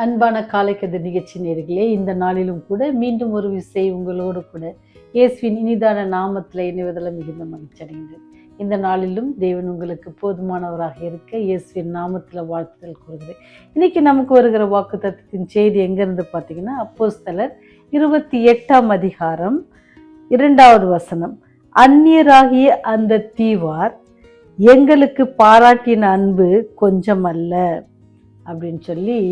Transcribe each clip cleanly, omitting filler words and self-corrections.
அன்பான காலைக்கதிர் நிகழ்ச்சி நேயர்களே, இந்த நாளிலும் கூட மீண்டும் ஒரு விசை உங்களோடு கூட இயேசுவின் இனிதான நாமத்தில் இணைவதில் மிகுந்த மகிழ்ச்சி அடைகின்றேன். இந்த நாளிலும் தேவன் உங்களுக்கு போதுமானவராக இருக்க இயேசுவின் நாமத்தில் வாழ்த்துதல் கூறுகிறேன். இன்னைக்கு நமக்கு வருகிற வாக்குத்தத்தத்தின் செய்தி எங்கிருந்து பார்த்தீங்கன்னா, அப்போஸ்தலர் 28ஆம் அதிகாரம் 2வது வசனம். அந்நியராகிய அந்த தீவார் எங்களுக்கு பாராட்டின அன்பு கொஞ்சம் அல்ல அப்படின்னு சொல்லி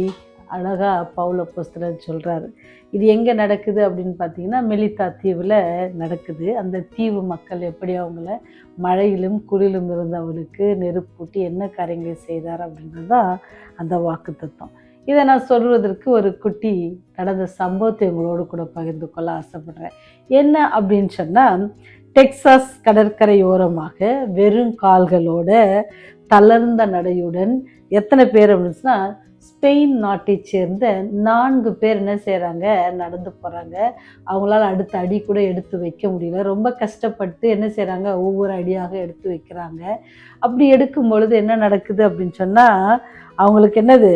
அழகா பவுல் அப்போஸ்தலர் சொல்றாரு. இது எங்க நடக்குது அப்படின்னு பார்த்தீங்கன்னா, மெலித்தா தீவுல நடக்குது. அந்த தீவு மக்கள் எப்படி அவங்கள மழையிலும் குளிரிலும் இருந்தவர்களுக்கு நெருப்பூட்டி என்ன காரியங்களை செய்தார் அப்படின்றது தான் அந்த வாக்குத்தத்தம். இதை நான் சொல்வதற்கு ஒரு குட்டி நடந்த சம்பவத்தை உங்களோடு கூட பகிர்ந்து கொள்ள ஆசைப்படுறேன். என்ன அப்படின்னு சொன்னால், டெக்சாஸ் கடற்கரையோரமாக வெறும் கால்களோட தளர்ந்த நடையுடன் எத்தனை பேர் அப்படின்னு சொன்னால், ஸ்பெயின் நாட்டை சேர்ந்த 4 பேர் என்ன செய்கிறாங்க, நடந்து போகிறாங்க. அவங்களால அடுத்த அடி கூட எடுத்து வைக்க முடியல. ரொம்ப கஷ்டப்பட்டு என்ன செய்கிறாங்க, ஒவ்வொரு அடியாக எடுத்து வைக்கிறாங்க. அப்படி எடுக்கும் பொழுது என்ன நடக்குது அப்படின்னு சொன்னால், அவங்களுக்கு என்னது,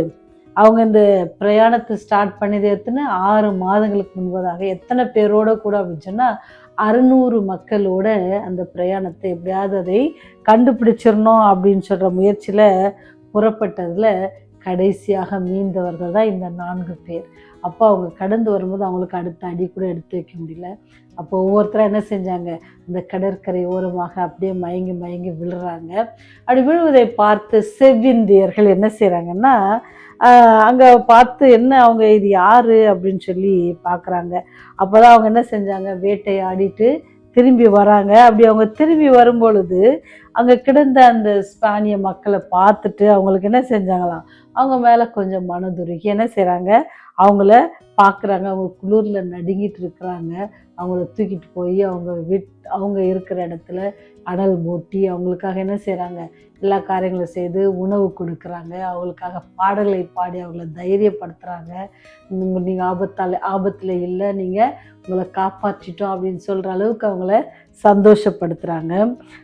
அவங்க இந்த பிரயாணத்தை ஸ்டார்ட் பண்ணியது எத்தனை 6 மாதங்களுக்கு முன்பதாக எத்தனை பேரோட கூட அப்படின்னு சொன்னால் 600 மக்களோட அந்த பிரயாணத்தை எப்படியாவது அதை கண்டுபிடிச்சிடணும் அப்படின்னு சொல்கிற முயற்சியில் புறப்பட்டதில் கடைசியாக மீண்டவர்கள் தான் இந்த 4 பேர். அப்போ அவங்க கடந்து வரும்போது அவங்களுக்கு அடுத்த அடி கூட எடுத்து வைக்க முடியல. அப்போ ஒவ்வொருத்தராக என்ன செஞ்சாங்க, இந்த கடற்கரை ஓரமாக அப்படியே மயங்கி மயங்கி விழுறாங்க. அப்படி விழுவதை பார்த்து செவ்விந்தியர்கள் என்ன செய்கிறாங்கன்னா, அங்கே பார்த்து என்ன அவங்க இது யார் அப்படின்னு சொல்லி பார்க்குறாங்க. அப்போ தான் அவங்க என்ன செஞ்சாங்க, வேட்டையாடிட்டு திரும்பி வராங்க. அப்படி அவங்க திரும்பி வரும்பொழுது அங்கே கிடந்த அந்த ஸ்பானிய மக்களை பார்த்துட்டு அவங்களுக்கு என்ன செஞ்சாங்களாம், அவங்க மேலே கொஞ்சம் மனதுருகி என்ன செய்கிறாங்க, அவங்கள பார்க்குறாங்க. அவங்க குளிரில் நடுங்கிட்டு இருக்கிறாங்க. அவங்கள தூக்கிட்டு போய் அவங்க இருக்கிற இடத்துல அனல் மூட்டி அவங்களுக்காக என்ன செய்கிறாங்க, எல்லா காரியங்களும் செய்து உணவு கொடுக்குறாங்க. அவங்களுக்காக பாடலை பாடி அவங்கள தைரியப்படுத்துகிறாங்க. நீங்கள் ஆபத்தில் இல்லை, நீங்கள் உங்களை காப்பாற்றிட்டோம் அப்படின்னு சொல்கிற அளவுக்கு அவங்கள சந்தோஷப்படுத்துகிறாங்க,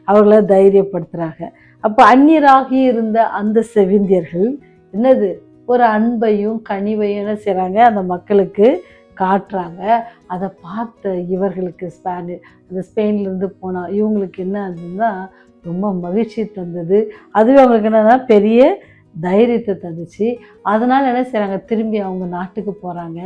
அவங்கள தைரியப்படுத்துகிறாங்க. அப்போ அந்நியராகி இருந்த அந்த செவிந்தியர்கள் என்னது, ஒரு அன்பையும் கனிவையும் என்ன செய்கிறாங்க, அந்த மக்களுக்கு காட்டுறாங்க. அதை பார்த்த இவர்களுக்கு அந்த ஸ்பெயின்லேருந்து போனால் இவங்களுக்கு என்ன ஆகுதுன்னா, ரொம்ப மகிழ்ச்சி தந்தது. அதுவே அவங்களுக்கு என்னன்னா பெரிய தைரியத்தை தந்துச்சு. அதனால் என்ன செய்கிறாங்க, திரும்பி அவங்க நாட்டுக்கு போகிறாங்க.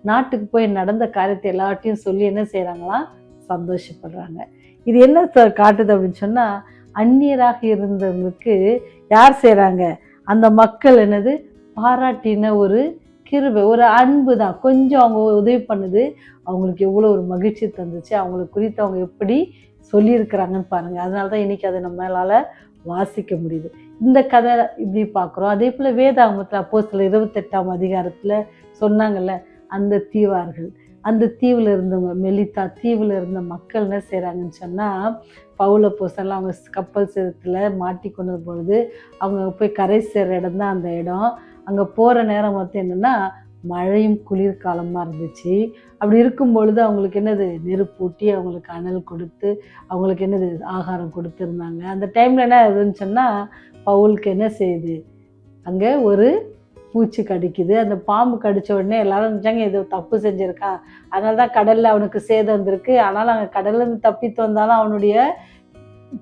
நாட்டுக்கு போய் நடந்த காரியத்தை எல்லாத்தையும் சொல்லி என்ன செய்கிறாங்களாம், சந்தோஷப்படுறாங்க. இது என்ன காட்டுது அப்படின்னு சொன்னால், அந்நியராக இருந்தவங்களுக்கு யார் செய்கிறாங்க, அந்த மக்கள் என்னது பாராட்டின ஒரு கிருபை, ஒரு அன்பு தான். கொஞ்சம் அவங்க உதவி பண்ணுது, அவங்களுக்கு எவ்வளோ ஒரு மகிழ்ச்சி தந்துச்சு. அவங்களுக்கு குறித்து அவங்க எப்படி சொல்லியிருக்கிறாங்கன்னு பாருங்கள். அதனால தான் இன்றைக்கி அதை நம்மளால் வாசிக்க முடியுது. இந்த கதை இப்படி பார்க்குறோம். அதே போல் வேதாகமத்தில் அப்போஸ்தலர் 28ஆம் அதிகாரத்தில் சொன்னாங்கல்ல, அந்த தீவார்கள், அந்த தீவில் இருந்தவங்க, மெலித்தா தீவில் இருந்த மக்கள் என்ன செய்கிறாங்கன்னு சொன்னால், பவுல் அப்போஸ்தலர் அவங்க கப்பல் சேதத்தில் மாட்டி கொண்டு பொழுது அவங்க போய் கரை சேர்ற இடம் தான் அந்த இடம். அங்கே போகிற நேரம் மொத்தம் என்னென்னா மழையும் குளிர்காலமாக இருந்துச்சு. அப்படி இருக்கும் பொழுது அவங்களுக்கு என்னது, நெருப்பூட்டி அவங்களுக்கு அனல் கொடுத்து அவங்களுக்கு என்னது ஆகாரம் கொடுத்துருந்தாங்க. அந்த டைமில் என்ன ஆகுதுன்னு சொன்னால், பவுலுக்கு என்ன செய்யுது, அங்கே ஒரு பூச்சி கடிக்குது. அந்த பாம்பு கடித்த உடனே எல்லாரும் நினச்சாங்க ஏதோ தப்பு செஞ்சுருக்கான், அதனால தான் கடலில் அவனுக்கு சேதம் வந்திருக்கு. ஆனால் அங்கே கடல்லேருந்து தப்பித்து வந்தாலும் அவனுடைய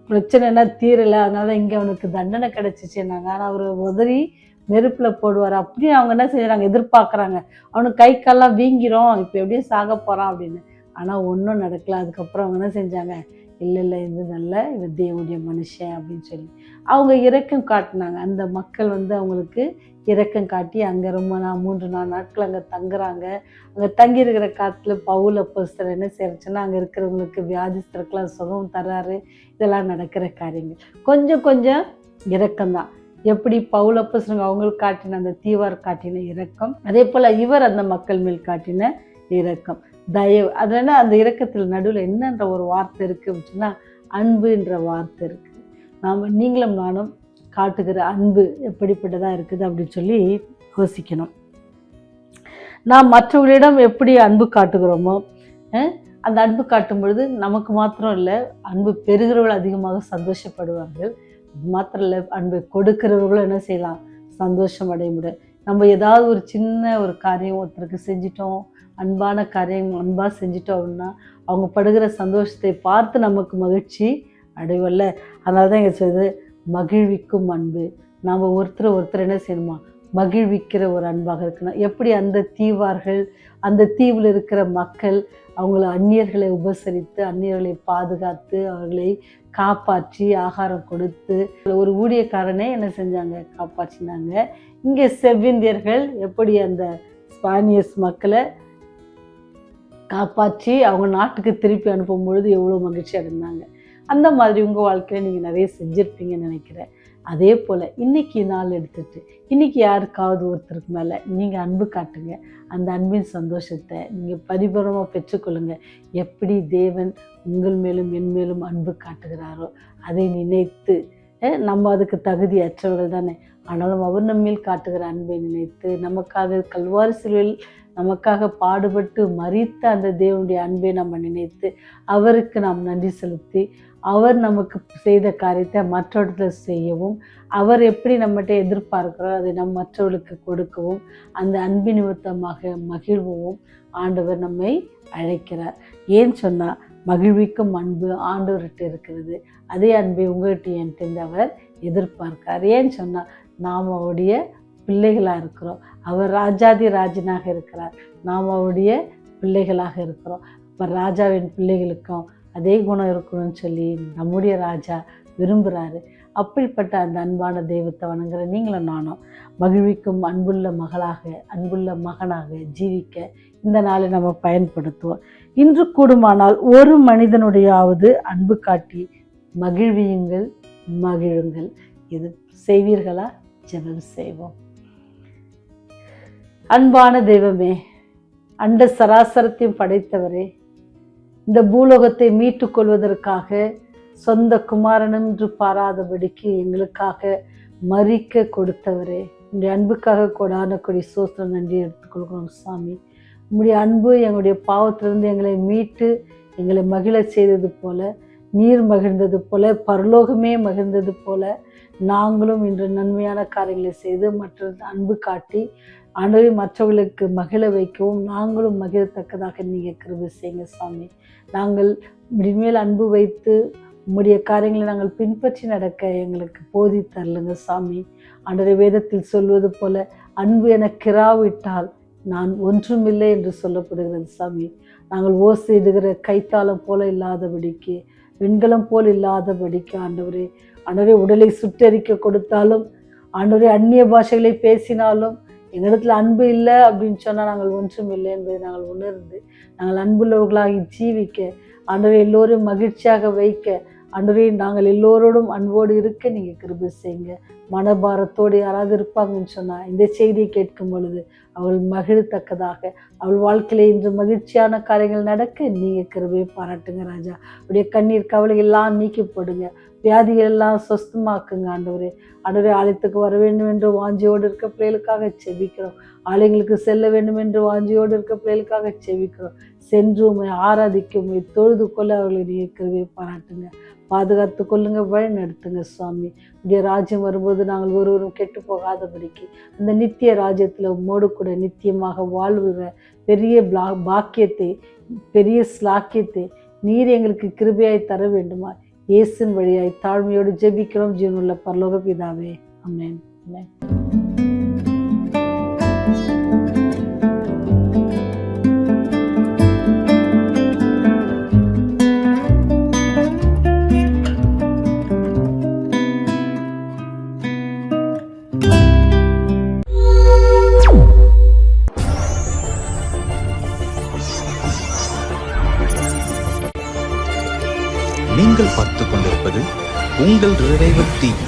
பிரச்சனை என்ன தீரலை, அதனால தான் இங்கே அவனுக்கு தண்டனை கிடச்சிச்சுன்னாங்க. ஆனால் அவர் உதறி நெருப்பில் போடுவார். அப்படியே அவங்க என்ன செய்கிறாங்க, எதிர்பார்க்குறாங்க அவனுக்கு கை கால்லாம் வீங்கிரும், இப்போ எப்படியும் சாக போகிறான் அப்படின்னு. ஆனால் ஒன்றும் நடக்கலை. அதுக்கப்புறம் அவங்க என்ன செஞ்சாங்க, இல்லை இது இது தேவனுடைய மனுஷன் அப்படின்னு சொல்லி அவங்க இரக்கம் காட்டினாங்க. அந்த மக்கள் அவங்களுக்கு இரக்கம் காட்டி அங்கே ரொம்ப 3-4 நாட்கள் அங்கே தங்குறாங்க. அங்கே தங்கியிருக்கிற காலத்தில் பவுல் அப்போஸ்தலர் என்ன செய்யறச்சுன்னா, அங்கே இருக்கிறவங்களுக்கு வியாதிஸ்தருக்கெல்லாம் சுகம் தர்றாரு. இதெல்லாம் நடக்கிற காரியங்கள். கொஞ்சம் இரக்கம்தான். எப்படி பவுல் அப்போஸ்தலர் அவங்களுக்கு காட்டின அந்த தீவார் காட்டின இரக்கம், அதே போல் இவர் அந்த மக்கள் மேல் காட்டின இரக்கம், தயவு. அதனால் அந்த இரக்கத்தில் நடுவில் என்னன்ற ஒரு வார்த்தை இருக்குது அப்படின்னா, அன்புன்ற வார்த்தை இருக்குது. நீங்களும் நானும் காட்டுகிற அன்பு எப்படிப்பட்டதாக இருக்குது அப்படின்னு சொல்லி யோசிக்கணும். நாம் மற்றவர்களிடம் எப்படி அன்பு காட்டுகிறோமோ, அந்த அன்பு காட்டும் பொழுது நமக்கு மாத்திரம் இல்லை, அன்பு பெறுகிறவர்கள் அதிகமாக சந்தோஷப்படுவார்கள். மாத்திரம் இல்லை, அன்பை கொடுக்கிறவர்களும் என்ன செய்யலாம், சந்தோஷம் அடைய முடியும். நம்ம ஏதாவது ஒரு சின்ன ஒரு காரியம் ஒருத்தருக்கு செஞ்சிட்டோம், அன்பான காரியம் அன்பாக செஞ்சிட்டோம் அப்படின்னா அவங்க படுகிற சந்தோஷத்தை பார்த்து நமக்கு மகிழ்ச்சி அடைவல்ல. அதனால தான் எங்கள் சொல்லுது மகிழ்விக்கும் அன்பு. நாம் ஒருத்தர் என்ன செய்யணுமா, மகிழ்விக்கிற ஒரு அன்பாக இருக்கணும். எப்படி அந்த தீவார்கள், அந்த தீவில் இருக்கிற மக்கள் அவங்கள அந்நியர்களை உபசரித்து, அந்நியர்களை பாதுகாத்து, அவர்களை காப்பாற்றி ஆகாரம் கொடுத்து, ஒரு ஊழியக்காரனே என்ன செஞ்சாங்க, காப்பாற்றினாங்க. இங்கே செவ்விந்தியர்கள் எப்படி அந்த ஸ்பானியர்ஸ் மக்களை காப்பாற்றி அவங்க நாட்டுக்கு திருப்பி அனுப்பும் பொழுது எவ்வளோ மகிழ்ச்சி அடைந்தாங்க. அந்த மாதிரி உங்கள் வாழ்க்கையில் நீங்கள் நிறைய செஞ்சுருப்பீங்கன்னு நினைக்கிறேன். அதே போல் இன்றைக்கி நாள் எடுத்துகிட்டு இன்றைக்கி யாருக்காவது ஒருத்தருக்கு மேலே நீங்கள் அன்பு காட்டுங்க. அந்த அன்பின் சந்தோஷத்தை நீங்கள் பரிபூரணமாக பெற்றுக்கொள்ளுங்கள். எப்படி தேவன் உங்கள் மேலும் என் மேலும் அன்பு காட்டுகிறாரோ அதை நினைத்து, நம்ம அதுக்கு தகுதியற்றவர்கள் தானே, ஆனாலும் அவர் நம்மேல் காட்டுகிற அன்பை நினைத்து, நமக்காக கல்வாரி சிலுவையில் நமக்காக பாடுபட்டு மரித்த அந்த தேவனுடைய அன்பை நம்ம நினைத்து அவருக்கு நாம் நன்றி செலுத்தி, அவர் நமக்கு செய்த காரியத்தை மற்றவர்கள் செய்யவும், அவர் எப்படி நம்மகிட்ட எதிர்பார்க்கிறாரோ அதை நம் மற்றவர்களுக்கு கொடுக்கவும், அந்த அன்பு நிமித்தமாக மகிழ்வும் ஆண்டவர் நம்மை அழைக்கிறார். ஏன் சொன்னால் மகிழ்விக்கும் அன்பு ஆண்டவர்கிட்ட இருக்கிறது. அதே அன்பை உங்கள்கிட்ட என்கிட்ட அவர் எதிர்பார்க்கிறார். ஏன்னு சொன்னால் நாம் அவருடைய பிள்ளைகளாக இருக்கிறோம். அவர் ராஜாதி ராஜனாக இருக்கிறார், நாம் அவருடைய பிள்ளைகளாக இருக்கிறோம். இப்போ ராஜாவின் பிள்ளைகளுக்கும் அதே குணம் இருக்கணும்னு சொல்லி நம்முடைய ராஜா விரும்புகிறாரு. அப்படிப்பட்ட அந்த அன்பான தெய்வத்தை வணங்குற நீங்களும் நானும் மகிழ்விக்கும் அன்புள்ள மகளாக, அன்புள்ள மகனாக ஜீவிக்க இந்த நாளை நம்ம பயன்படுத்துவோம். இன்று கூடுமானால் ஒரு மனிதனுடையாவது அன்பு காட்டி மகிழ்வியுங்கள், மகிழுங்கள். இது செய்வீர்களா? ஜெபம் செய்வோம். அன்பான தெய்வமே, அண்ட சராசரத்தையும் படைத்தவரே, இந்த பூலோகத்தை மீட்டு கொள்வதற்காக சொந்த குமாரனும் என்று பாராதபடிக்கு எங்களுக்காக மரிக்க கொடுத்தவரே, உங்களுடைய அன்புக்காக கொடான கொடி சோத்திரம் நன்றி எடுத்துக்கொள்கிறோம் சாமி. உங்களுடைய அன்பு எங்களுடைய பாவத்திலிருந்து எங்களை மீட்டு எங்களை மகிழ செய்தது போல, நீர் மகிழ்ந்தது போல, பரலோகமே மகிழ்ந்தது போல, நாங்களும் இன்று நன்மையான காரியங்களை செய்து மற்ற அன்பு காட்டி ஆண்டவரை மற்றவர்களுக்கு மகிழ வைக்கவும் நாங்களும் மகிழத்தக்கதாக நீங்கள் கிருபை செய்யுங்க சாமி. நாங்கள் இனிமேல் அன்பு வைத்து உம்முடைய காரியங்களை நாங்கள் பின்பற்றி நடக்க எங்களுக்கு போதித்தரலுங்க சாமி. ஆண்டவரை வேதத்தில் சொல்வது போல அன்பு எனக்கு இராவிட்டால் நான் ஒன்றுமில்லை என்று சொல்லப்படுகிறது சாமி. நாங்கள் ஓசையிடுகிற கைத்தாளம் போல இல்லாதபடிக்கு, வெண்கலம் போல் இல்லாதபடிக்கு ஆண்டவரே, உடலை சுட்டரிக்க கொடுத்தாலும், ஆண்டவரே அந்நிய பாஷைகளை பேசினாலும் எங்களிடத்துல அன்பு இல்லை அப்படின்னு சொன்னால் நாங்கள் ஒன்றும் இல்லை என்பதை நாங்கள் உணர்ந்து நாங்கள் அன்புள்ளவர்களாகி ஜீவிக்க, ஆண்டவரை எல்லோரும் மகிழ்ச்சியாக வைக்க, ஆண்டவரை நாங்கள் எல்லோரோடும் அன்போடு இருக்க நீங்கள் கிருபை செய்யுங்க. மனபாரத்தோடு யாராவது இருப்பாங்கன்னு சொன்னால் இந்த செய்தியை கேட்கும் பொழுது அவள் மகிழத்தக்கதாக, அவள் வாழ்க்கையில இன்று மகிழ்ச்சியான காரியங்கள் நடக்க நீங்கள் கிருபையை பாராட்டுங்க ராஜா. அவருடைய கண்ணீர் கவலைகள் எல்லாம் நீக்கி போடுங்க, வியாதிகள் எல்லாம் சொஸ்தமாக்குங்க ஆண்டவரே. ஆண்டவரே, ஆலயத்துக்கு வர வேண்டும் என்று வாஞ்சியோடு இருக்க பிள்ளைகளுக்காக செபிக்கிறோம். ஆலயங்களுக்கு செல்ல வேண்டும் என்று வாஞ்சியோடு இருக்க பிள்ளைகளுக்காக செபிக்கிறோம். சென்று உம்மை ஆராதிக்க, உம்மை தொழுது கொள்ள அவர்களை நீங்கள் கிருபையை பாராட்டுங்க, பாதுகாத்து கொள்ளுங்க, வழி நடத்துங்க சுவாமி. உடைய ராஜ்யம் வரும்போது நாங்கள் ஒருவரும் கெட்டு போகாதபடிக்கு அந்த நித்திய ராஜ்யத்தில் உம்மோடு கூட நித்தியமாக வாழ்வுகிற பெரிய பாக்கியத்தை, பெரிய ஸ்லாக்கியத்தை நீர் எங்களுக்கு கிருபையாய் தர வேண்டுமா? இயேசுவின் வழியாய் தாழ்மையோடு ஜெபிக்கிறோம் ஜீவனுள்ள பரலோக பிதாவே, ஆமென். ஆமென். நீங்கள் பார்த்துக் கொண்டிருப்பது உங்கள் ரிவைவல் டிவி.